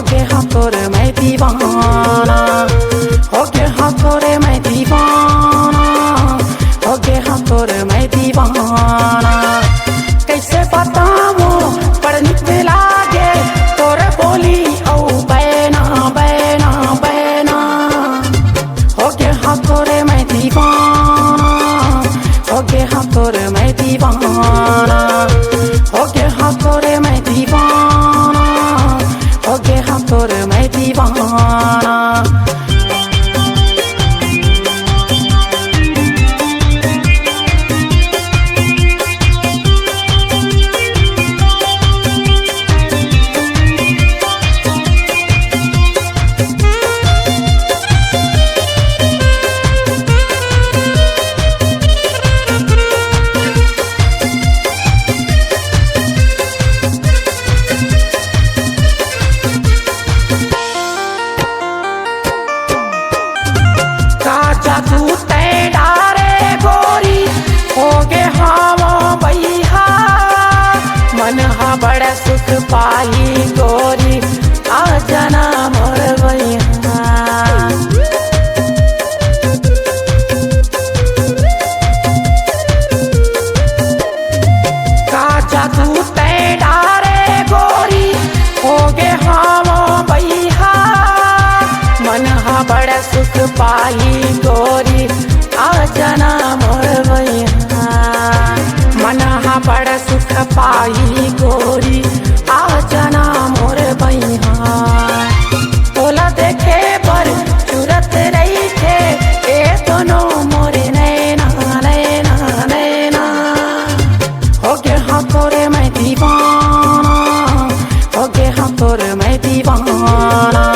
हो गया हाँ तोरे मैं दीवाना, हो गया हाँ तोरे मैं दीवाना, हो गया हाँ तोरे मैं दीवाना। कैसे बताऊं पर निक लागे तोरे बोली औ बैना बैना बैना। हो गया हाँ तोरे मैं दीवाना, हो गया हाँ तोरे मैं दीवाना, हो गया हाँ तोरे मैं दीवाना, हो गया हाँ तोरे मैं दीवाना। जादू ते डारे गोरी हो गे हावा बैहा, मन हा बड़ा सुख पाई गोरी आ जना मोर बैहा। का जादू ते डारे गोरी हो गे हावा बैहा, मन हा बड़ा सुख पाई गोरी आ जना मोर बैहा। मन हा बड़ा सुख पाई गोरी आ जना मोर बैहा। तोला देखे पर चुरत रही थे ए दोनों मोरे नैना नैना नैना। हो गया हाँ तोरे मैं दीवाना, हो गया हाँ तोरे मैं दीवाना,